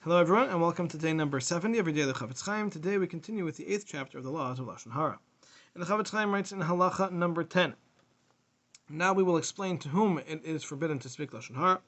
Hello everyone, and welcome to day number 70 of your daily Chafetz Chaim. Today we continue with the 8th chapter of the laws of Lashon Hara. And the Chafetz Chaim writes in halacha number 10. Now we will explain to whom it is forbidden to speak Lashon Hara.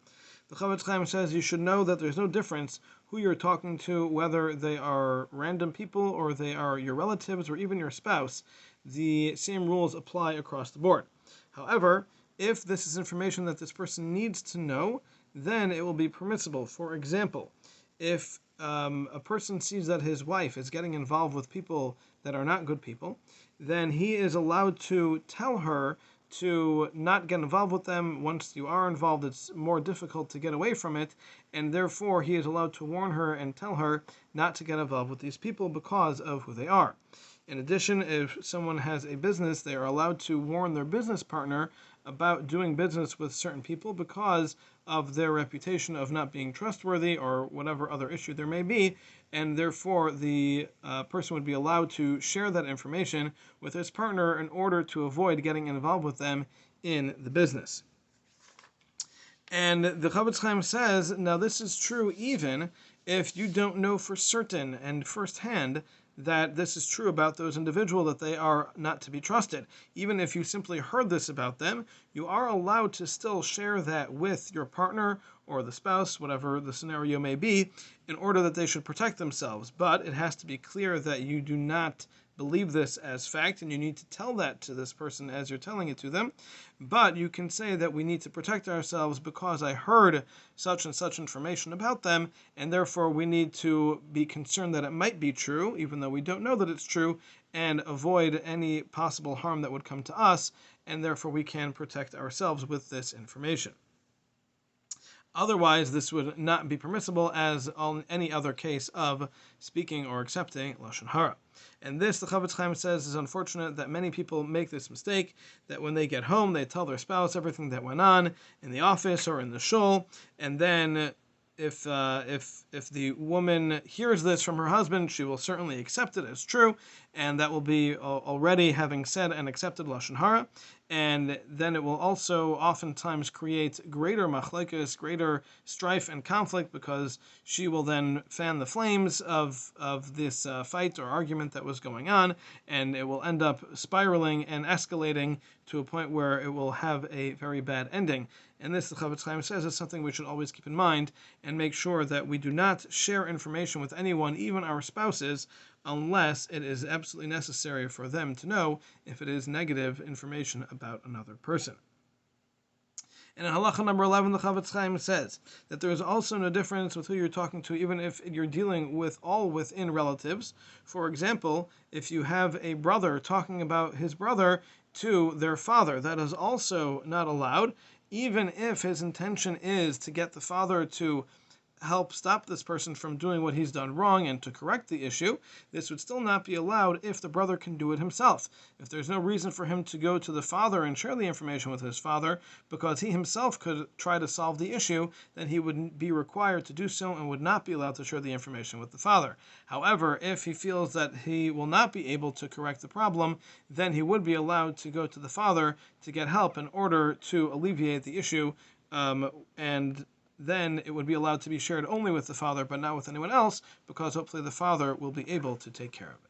The Chafetz Chaim says you should know that there's no difference who you're talking to, whether they are random people or they are your relatives or even your spouse. The same rules apply across the board. However, if this is information that this person needs to know, then it will be permissible. For example, if a person sees that his wife is getting involved with people that are not good people, then he is allowed to tell her to not get involved with them. Once you are involved, it's more difficult to get away from it, and therefore he is allowed to warn her and tell her not to get involved with these people because of who they are. In addition, if someone has a business, they are allowed to warn their business partner about doing business with certain people because of their reputation of not being trustworthy or whatever other issue there may be, and therefore the person would be allowed to share that information with his partner in order to avoid getting involved with them in the business. And the Chafetz Chaim says, now this is true even if you don't know for certain and firsthand that this is true about those individuals, that they are not to be trusted. Even if you simply heard this about them, you are allowed to still share that with your partner or the spouse, whatever the scenario may be, in order that they should protect themselves. But it has to be clear that you do not believe this as fact, and you need to tell that to this person as you're telling it to them. But you can say that we need to protect ourselves because I heard such and such information about them, and therefore we need to be concerned that it might be true, even though we don't know that it's true, and avoid any possible harm that would come to us, and therefore we can protect ourselves with this information. Otherwise, this would not be permissible as on any other case of speaking or accepting Lashon Hara. And this, the Chafetz Chaim says, is unfortunate that many people make this mistake, that when they get home, they tell their spouse everything that went on in the office or in the shul, and then if the woman hears this from her husband, she will certainly accept it as true, and that will be already having said and accepted Lashon Hara, and then it will also oftentimes create greater machlekes, greater strife and conflict, because she will then fan the flames of this fight or argument that was going on, and it will end up spiraling and escalating to a point where it will have a very bad ending. And this, the Chafetz Chaim says, is something we should always keep in mind and make sure that we do not share information with anyone, even our spouses, unless it is absolutely necessary for them to know if it is negative information about another person. And in halacha number 11, the Chafetz Chaim says that there is also no difference with who you're talking to, even if you're dealing with all within relatives. For example, if you have a brother talking about his brother to their father, that is also not allowed, even if his intention is to get the father to help stop this person from doing what he's done wrong and to correct the issue. This would still not be allowed if the brother can do it himself. If there's no reason for him to go to the father and share the information with his father because he himself could try to solve the issue, then he would be required to do so and would not be allowed to share the information with the father. However, if he feels that he will not be able to correct the problem, then he would be allowed to go to the father to get help in order to alleviate the issue, and then it would be allowed to be shared only with the father, but not with anyone else, because hopefully the father will be able to take care of it.